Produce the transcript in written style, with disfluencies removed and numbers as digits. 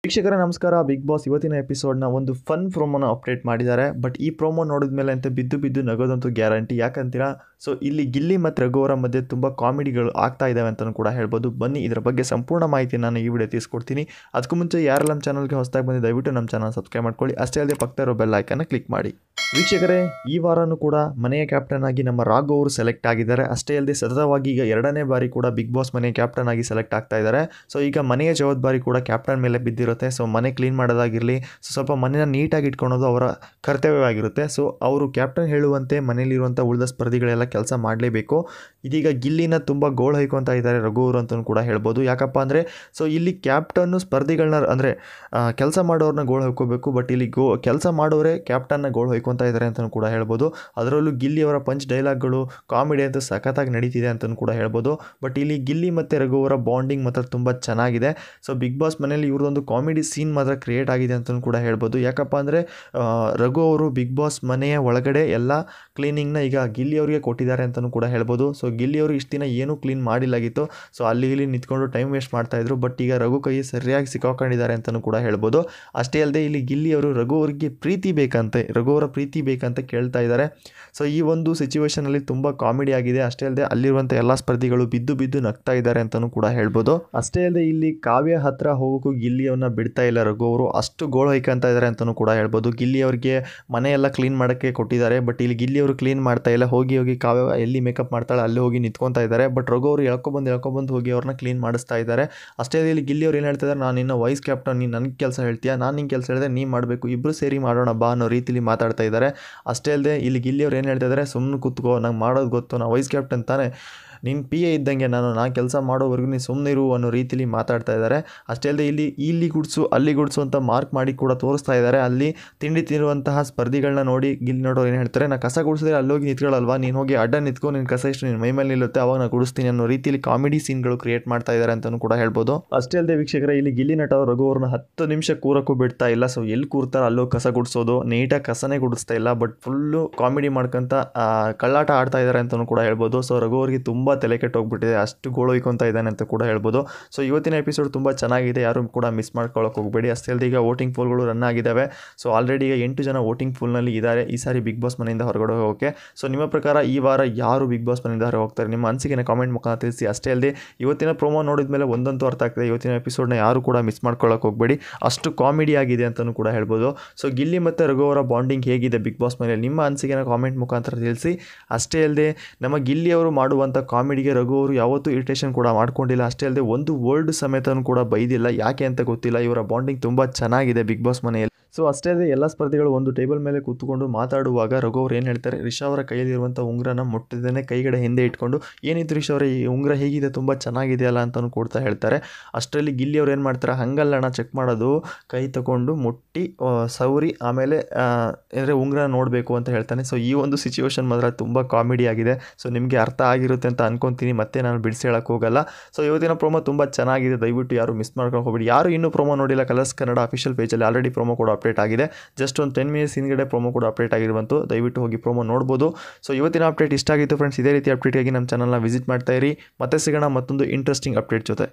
ವೀಕ್ಷಕರೇ ನಮಸ್ಕಾರ. Big boss ಇವತ್ತಿನ ಎಪಿಸೋಡ್ನ ಒಂದು ಫನ್ ಪ್ರೋಮೋನ ಅಪ್ಡೇಟ್ ಮಾಡಿದ್ದಾರೆ. ಬಟ್ ಈ ಪ್ರೋಮೋ ನೋಡಿದ್ಮೇಲೆ ಅಂತ ಬಿದ್ದು ನಗೋದಂತೂ ಗ್ಯಾರಂಟಿ. ಯಾಕಂತೀರಾ, ಸೊ ಇಲ್ಲಿ ಗಿಲ್ಲಿ ಮತ್ತು ರಘು ಅವರ ಮಧ್ಯೆ ತುಂಬ ಕಾಮಿಡಿಗಳು ಆಗ್ತಾ ಇದ್ದಾವೆ ಅಂತಲೂ ಕೂಡ ಹೇಳ್ಬೋದು. ಬನ್ನಿ ಇದರ ಬಗ್ಗೆ ಸಂಪೂರ್ಣ ಮಾಹಿತಿ ನಾನು ಈ ವಿಡಿಯೋ ತಿಳಿಸ್ಕೊಡ್ತೀನಿ. ಅದಕ್ಕೂ ಮುಂಚೆ ಯಾರೆಲ್ಲ ನಮ್ಮ ಚಾನಲ್ಗೆ ಹೊಸದಾಗಿ ಬಂದು ದಯವಿಟ್ಟು ನಮ್ಮ ಚಾನಲ್ ಸಬ್ಸ್ಕ್ರೈಬ್ ಮಾಡ್ಕೊಳ್ಳಿ. ಅಷ್ಟೇ ಅಲ್ಲದೆ ಪಕ್ಕದ ಇರೋ ಬೆಲ್ ಐಕನ್ನ ಕ್ಲಿಕ್ ಮಾಡಿ. ವೀಕ್ಷಕರೇ, ಈ ವಾರನೂ ಕೂಡ ಮನೆಯ ಕ್ಯಾಪ್ಟನ್ ಆಗಿ ನಮ್ಮ ರಾಘು ಅವರು ಸೆಲೆಕ್ಟ್ ಆಗಿದ್ದಾರೆ. ಅಷ್ಟೇ ಅಲ್ಲದೆ ಸತತವಾಗಿ ಈಗ 2ನೇ ಬಾರಿ ಕೂಡ ಬಿಗ್ ಬಾಸ್ ಮನೆಯ ಕ್ಯಾಪ್ಟನ್ ಆಗಿ ಸೆಲೆಕ್ಟ್ ಆಗ್ತಾ ಇದ್ದಾರೆ. ಸೊ ಈಗ ಮನೆಯ ಜವಾಬ್ದಾರಿ ಕೂಡ ಕ್ಯಾಪ್ಟನ್ ಮೇಲೆ ಬಿದ್ದಿರುತ್ತೆ. ಸೊ ಮನೆ ಕ್ಲೀನ್ ಮಾಡೋದಾಗಿರಲಿ, ಸ್ವಲ್ಪ ಮನೆಯ ನೀಟಾಗಿ ಇಟ್ಕೊಳೋದು ಅವರ ಕರ್ತವ್ಯವಾಗಿರುತ್ತೆ. ಸೊ ಅವರು ಕ್ಯಾಪ್ಟನ್ ಹೇಳುವಂತೆ ಮನೆಯಲ್ಲಿರುವಂಥ ಉಳಿದ ಸ್ಪರ್ಧಿಗಳೆಲ್ಲ ಕೆಲಸ ಮಾಡಲೇಬೇಕು. ಇದೀಗ ಗಿಲ್ಲಿನ ತುಂಬ ಗೋಳು ಹೊಯ್ಕೊತಾ ಇದ್ದಾರೆ ರಘು ಅವರು ಅಂತಲೂ ಕೂಡ ಹೇಳ್ಬೋದು. ಯಾಕಪ್ಪ ಅಂದರೆ, ಸೊ ಇಲ್ಲಿ ಕ್ಯಾಪ್ಟನ್ನು ಸ್ಪರ್ಧಿಗಳನ್ನ ಅಂದರೆ ಕೆಲಸ ಮಾಡೋರನ್ನ ಗೋಳು ಹೊಯ್ಕೋಬೇಕು. ಬಟ್ ಇಲ್ಲಿ ಕೆಲಸ ಮಾಡೋರೇ ಕ್ಯಾಪ್ಟನ್ನ ಗೋಳು ಹೊಯ್ಕೊತಾ ಇದ್ದಾರೆ ಅಂತಲೂ ಕೂಡ ಹೇಳ್ಬೋದು. ಅದರಲ್ಲೂ ಗಿಲ್ಲಿ ಅವರ ಪಂಚ್ ಡೈಲಾಗ್ಗಳು ಕಾಮಿಡಿ ಅಂತ ಸಖತ್ತಾಗಿ ನಡೀತಿದೆ ಅಂತಲೂ ಕೂಡ ಹೇಳ್ಬೋದು. ಬಟ್ ಇಲ್ಲಿ ಗಿಲ್ಲಿ ಮತ್ತು ರಘು ಅವರ ಬಾಂಡಿಂಗ್ ಮಾತ್ರ ತುಂಬ ಚೆನ್ನಾಗಿದೆ. ಸೊ ಬಿಗ್ ಬಾಸ್ ಮನೆಯಲ್ಲಿ ಇವ್ರದ್ದೊಂದು ಕಾಮಿಡಿ ಸೀನ್ ಮಾತ್ರ ಕ್ರಿಯೇಟ್ ಆಗಿದೆ ಅಂತಲೂ ಕೂಡ ಹೇಳ್ಬೋದು. ಯಾಕಪ್ಪ ಅಂದರೆ ರಘು ಅವರು ಬಿಗ್ ಬಾಸ್ ಮನೆಯ ಒಳಗಡೆ ಎಲ್ಲ ಕ್ಲೀನಿಂಗ್ನ ಈಗ ಗಿಲ್ಲಿ ಅವರಿಗೆ ಕೊಟ್ಟಿದ್ದಾರೆ ಅಂತಲೂ ಕೂಡ ಹೇಳ್ಬೋದು. ಸೊ ಗಿಲ್ಲಿ ಅವರು ಇಷ್ಟು ದಿನ ಏನೂ ಕ್ಲೀನ್ ಮಾಡಿಲ್ಲಾಗಿತ್ತು. ಸೊ ಅಲ್ಲಿ ಇಲ್ಲಿ ನಿಂತ್ಕೊಂಡು ಟೈಮ್ ವೇಸ್ಟ್ ಮಾಡ್ತಾಯಿದ್ರು. ಬಟ್ ಈಗ ರಘು ಕೈ ಸರಿಯಾಗಿ ಸಿಕ್ಕಾಕೊಂಡಿದ್ದಾರೆ ಅಂತಲೂ ಕೂಡ ಹೇಳ್ಬೋದು. ಅಷ್ಟೇ ಅಲ್ಲದೆ ಇಲ್ಲಿ ಗಿಲ್ಲಿ ಅವರು ರಘು ಅವರಿಗೆ ರಘು ಅವರ ಪ್ರೀತಿ ಬೇಕಂತ ಕೇಳ್ತಾ ಇದ್ದಾರೆ. ಸೊ ಈ ಒಂದು ಸಿಚುವೇಷನಲ್ಲಿ ತುಂಬ ಕಾಮಿಡಿ ಆಗಿದೆ. ಅಷ್ಟೇ ಅಲ್ಲದೆ ಅಲ್ಲಿರುವಂಥ ಎಲ್ಲ ಸ್ಪರ್ಧಿಗಳು ಬಿದ್ದು ನಗ್ತಾ ಇದ್ದಾರೆ ಅಂತಲೂ ಕೂಡ ಹೇಳ್ಬೋದು. ಅಷ್ಟೇ ಅಲ್ಲದೆ ಇಲ್ಲಿ ಕಾವ್ಯ ಹತ್ರ ಹೋಗೋಕ್ಕೂ ಗಿಲ್ಲಿಯವನ್ನ ಬಿಡ್ತಾ ಇಲ್ಲ ರಘು ಅವರು. ಅಷ್ಟು ಗೋಳು ಹೊಯ್ಕೊಂತ ಇದ್ದಾರೆ ಅಂತಲೂ ಕೂಡ ಹೇಳ್ಬೋದು. ಗಿಲ್ಲಿ ಅವರಿಗೆ ಮನೆಯೆಲ್ಲ ಕ್ಲೀನ್ ಮಾಡೋಕ್ಕೆ ಕೊಟ್ಟಿದ್ದಾರೆ. ಬಟ್ ಇಲ್ಲಿ ಗಿಲ್ಲಿ ಅವರು ಕ್ಲೀನ್ ಮಾಡ್ತಾ ಇಲ್ಲ. ಹೋಗಿ ಕಾವ್ಯ ಎಲ್ಲಿ ಮೇಕಪ್ ಮಾಡ್ತಾಳೆ ಅಲ್ಲಿ ಹೋಗಿ ನಿಂತ್ಕೊತಾ ಇದ್ದಾರೆ. ಬಟ್ ರಘು ಅವರು ಎಳ್ಕೊಬಂದು ಹೋಗಿ ಅವ್ರನ್ನ ಕ್ಲೀನ್ ಮಾಡಿಸ್ತಾ ಇದ್ದಾರೆ. ಅಷ್ಟೇ ಇಲ್ಲಿ ಗಿಲ್ಲಿ ಅವ್ರು ಏನು ಹೇಳ್ತಿದ್ದಾರೆ, ನಾನು ನಿನ್ನ ವೈಸ್ ಕ್ಯಾಪ್ಟನ್, ನೀನು ನನಗೆ ಕೆಲಸ ಹೇಳ್ತೀಯಾ, ನಾನು ನಿಂಗೆ ಕೆಲಸ ಹೇಳಿದೆ ನೀನು ಮಾಡಬೇಕು, ಇಬ್ಬರು ಸೇರಿ ಮಾಡೋಣ ಬಾ ಅನ್ನೋ ರೀತಿಲಿ ಮಾತಾಡ್ತಾ ಇದ್ದಾರೆ. ಅಷ್ಟೇ ಅಲ್ಲದೆ ಇಲ್ಲಿ ಗಿಲ್ಲಿ ಅವ್ರು ಏನು ಹೇಳ್ತಾ ಇದ್ದಾರೆ, ಸುಮ್ಮನೆ ಕೂತ್ಕೋ, ನಂಗೆ ಮಾಡೋದು ಗೊತ್ತು, ನಾನು ವೈಸ್ ಕ್ಯಾಪ್ಟನ್ ತಾನೇ, ನೀನು PA ಇದ್ದಂಗೆ, ನಾನು ಕೆಲಸ ಮಾಡೋವರೆಗೂ ನೀನು ಸುಮ್ಮನೆ ಇರು ಅನ್ನೋ ರೀತಿಲಿ ಮಾತಾಡ್ತಾ ಇದ್ದಾರೆ. ಅಷ್ಟೇ ಅಲ್ಲದೆ ಇಲ್ಲಿ ಗುಡ್ಸು ಅಲ್ಲಿ ಗುಡ್ಸು ಅಂತ ಮಾರ್ಕ್ ಮಾಡಿ ಕೂಡ ತೋರಿಸ್ತಾ ಇದ್ದಾರೆ. ಅಲ್ಲಿ ತಿಂಡಿ ತಿನ್ನುವಂತಹ ಸ್ಪರ್ಧಿಗಳನ್ನ ನೋಡಿ ಗಿಲ್ಲಿ ನೋಡೋರು ಏನು ಹೇಳ್ತಾರೆ, ನಾನು ಕಸ ಗುಡಿಸಿದ್ರೆ ಅಲ್ಲಿ ಹೋಗಿ ನಿಂತ್ಕೊಳ್ಳಲ್ವಾ, ನೀನು ಹೋಗಿ ಅಡ್ಡ ನಿಂತ್ಕೊ, ನಿನ್ನ ಕಸ ಇಷ್ಟು ನಿನ್ನ ಮೈ ಮೇಲೆ ನಿಲ್ಲುತ್ತೆ, ಅವಾಗ ನಾನು ಗುಡಿಸ್ತೀನಿ ಅನ್ನೋ ರೀತಿಲಿ ಕಾಮಿಡಿ ಸೀನ್ಗಳು ಕ್ರಿಯೇಟ್ ಮಾಡ್ತಾ ಇದ್ದಾರೆ ಅಂತಲೂ ಕೂಡ ಹೇಳ್ಬೋದು. ಅಷ್ಟೇ ಅಲ್ಲದೆ ವೀಕ್ಷಕರೇ, ಇಲ್ಲಿ ಗಿಲ್ಲಿ ನಟ ರಘು ಅವ್ರನ್ನ 10 ನಿಮಿಷ ಕೂರಕ್ಕೂ ಬಿಡ್ತಾ ಇಲ್ಲ. ಸೊ ಎಲ್ಲಿ ಕೂರ್ತಾರೆ ಅಲ್ಲೋ ಕಸ ಗುಡಿಸೋದು, ನೀಟಾಗಿ ಕಸನೇ ಗುಡಿಸ್ತಾ ಇಲ್ಲ. ಬಟ್ ಫುಲ್ಲು ಕಾಮಿಡಿ ಮಾಡ್ಕೊಂತ ಕಳ್ಳಾಟ ಆಡ್ತಾ ಇದ್ದಾರೆ ಅಂತಲೂ ಕೂಡ ಹೇಳ್ಬೋದು. ಸೊ ರಘು ಅವ್ರಿಗೆ ತುಂಬ ತಲೆ ಕೆಟ್ಟೋಗ್ಬಿಟ್ಟಿದೆ, ಅಷ್ಟು ಗೋಳು ಹೊಯ್ಕೊತಾ ಇದ್ದಾನೆ ಅಂತ ಕೂಡ ಹೇಳ್ಬೋದು. ಸೊ ಇವತ್ತಿನ ಎಪಿಸೋಡ್ ತುಂಬ ಚೆನ್ನಾಗಿದೆ, ಯಾರು ಕೂಡ ಮಿಸ್ ಮಾಡ್ಕೊಳ್ಳೋಕೆ ಹೋಗಬೇಡಿ. ಅಷ್ಟೇ ಅಲ್ಲದೆ ಈಗ ವೋಟಿಂಗ್ ಪೋಲ್ಗಳು ರನ್ ಆಗಿದ್ದಾವೆ. ಸೊ ಆಲ್ರೆಡಿ ಈಗ 8 ಜನ ವೋಟಿಂಗ್ ಪೋಲ್ನಲ್ಲಿ ಇದ್ದಾರೆ ಈ ಸಾರಿ ಬಿಗ್ ಬಾಸ್ ಮನೆಯಿಂದ ಹೊರಗಡೆ ಹೋಗೋಕ್ಕೆ. ಸೊ ನಿಮ್ಮ ಪ್ರಕಾರ ಈ ವಾರ ಯಾರು ಬಿಗ್ ಬಾಸ್ ಮನೆಯಿಂದ ಹೊರಗೆ ಹೋಗ್ತಾರೆ, ನಿಮ್ಮ ಅನಿಸಿಕೆನ ಕಾಮೆಂಟ್ ಮುಖಾಂತರ ತಿಳಿಸಿ. ಅಷ್ಟೇ ಅಲ್ಲದೆ ಇವತ್ತಿನ ಪ್ರೋಮೋ ನೋಡಿದ ಮೇಲೆ ಒಂದಂತೂ ಅರ್ಥ ಆಗ್ತದೆ, ಇವತ್ತಿನ ಎಪಿಸೋಡ್ನ ಯಾರು ಕೂಡ ಮಿಸ್ ಮಾಡ್ಕೊಳ್ಳೋಕೆ ಹೋಗಬೇಡಿ, ಅಷ್ಟು ಕಾಮಿಡಿ ಆಗಿದೆ ಅಂತಲೂ ಕೂಡ ಹೇಳ್ಬೋದು. ಸೊ ಗಿಲ್ಲಿ ಮತ್ತು ರಘು ಅವರ ಬಾಂಡಿಂಗ್ ಹೇಗಿದೆ ಬಿಗ್ ಬಾಸ್ ಮನೆಯಲ್ಲಿ, ನಿಮ್ಮ ಅನಿಸಿಕೆನ ಕಾಮೆಂಟ್ ಮುಖಾಂತರ ತಿಳಿಸಿ. ಅಷ್ಟೇ ಅಲ್ಲದೆ ನಮ್ಮ ಗಿಲ್ಲಿ ಅವರು ಮಾಡುವಂಥ ಕಾಮಿಡಿಗೆ ರಘು ಅವರು ಯಾವತ್ತೂ ಇರಿಟೇಷನ್ ಕೂಡ ಮಾಡ್ಕೊಂಡಿಲ್ಲ. ಅಷ್ಟೇ ಅಲ್ಲದೆ ಒಂದು ವರ್ಡ್ ಸಮೇತನೂ ಕೂಡ ಬೈದಿಲ್ಲ. ಯಾಕೆ ಅಂತ ಗೊತ್ತಿಲ್ಲ, ಇವರ ಬಾಂಡಿಂಗ್ ತುಂಬ ಚೆನ್ನಾಗಿದೆ ಬಿಗ್ ಬಾಸ್ ಮನೆಯಲ್ಲಿ. ಸೊ ಅಷ್ಟೇ ಅಲ್ಲದೆ ಎಲ್ಲ ಸ್ಪರ್ಧಿಗಳು ಒಂದು ಟೇಬಲ್ ಮೇಲೆ ಕೂತ್ಕೊಂಡು ಮಾತಾಡುವಾಗ ರಘು ಅವ್ರು ಏನು ಹೇಳ್ತಾರೆ, ರಿಷಾ ಅವರ ಕೈಯಲ್ಲಿರುವಂಥ ಉಂಗ್ರನ ಮುಟ್ಟಿದ್ದೇನೆ ಕೈಗಡೆ ಹಿಂದೆ ಇಟ್ಕೊಂಡು, ಏನಿತ್ತು ರಿಷಾ ಅವರ ಈ ಉಂಗ್ರ ಹೇಗಿದೆ, ತುಂಬ ಚೆನ್ನಾಗಿದೆಯಲ್ಲ ಅಂತಲೂ ಕೊಡ್ತಾ ಹೇಳ್ತಾರೆ. ಅಷ್ಟರಲ್ಲಿ ಗಿಲ್ಲಿ ಅವ್ರು ಏನು ಮಾಡ್ತಾರೆ, ಹಂಗಲ್ಲಣ್ಣ ಚೆಕ್ ಮಾಡೋದು, ಕೈ ತಗೊಂಡು ಮುಟ್ಟಿ ಸೌರಿ ಆಮೇಲೆ ಅಂದರೆ ಉಂಗ್ರ ನೋಡಬೇಕು ಅಂತ ಹೇಳ್ತಾನೆ. ಸೊ ಈ ಒಂದು ಸಿಚುವೇಶನ್ ಮಾತ್ರ ತುಂಬ ಕಾಮಿಡಿ ಆಗಿದೆ. ಸೊ ನಿಮಗೆ ಅರ್ಥ ಆಗಿರುತ್ತೆ ಅಂತ ಅನ್ಕೊತೀನಿ, ಮತ್ತೆ ನಾನು ಬಿಡಿಸಿ ಹೇಳಕ್ಕೆ ಹೋಗಲ್ಲ. ಸೊ ಇವತ್ತಿನ ಪ್ರೋಮೋ ತುಂಬ ಚೆನ್ನಾಗಿದೆ, ದಯವಿಟ್ಟು ಯಾರು ಮಿಸ್ ಮಾಡ್ಕೊಂಡು ಹೋಗ್ಬೇಡಿ. ಯಾರು ಇನ್ನೂ ಪ್ರೋಮೋ ನೋಡಿಲ್ಲ, ಕಲರ್ಸ್ ಕನ್ನಡ ಅಫಿಷಿಯಲ್ ಪೇಜಲ್ಲಿ ಆಲ್ರೆಡಿ ಪ್ರೋಮೋ ಕೂಡ ಅಪ್ಡೇಟ್ ಆಗಿದೆ. ಜಸ್ಟ್ ಒಂದು 10 ಮಿನಿಟ್ಸ್ ಹಿಂದ್ಗಡೆ ಪ್ರೋಮೋ ಕೂಡ ಅಪ್ಡೇಟ್ ಆಗಿರುವಂತು, ದಯವಿಟ್ಟು ಹೋಗಿ ಪ್ರೋಮೋ ನೋಡ್ಬೋದು. ಸೊ ಇವತ್ತಿನ ಅಪ್ಡೇಟ್ ಇಷ್ಟ ಆಗಿತ್ತು ಫ್ರೆಂಡ್ಸ್. ಇದೇ ರೀತಿ ಅಪ್ಡೇಟ್ಗಾಗಿ ನಮ್ಮ ಚಾನಲ್ನ ವಿಸಿಟ್ ಮಾಡ್ತಾ ಇರಿ. ಮತ್ತೆ ಸಿಗೋಣ ಮತ್ತೊಂದು ಇಂಟ್ರೆಸ್ಟಿಂಗ್ ಅಪ್ಡೇಟ್ ಜೊತೆ.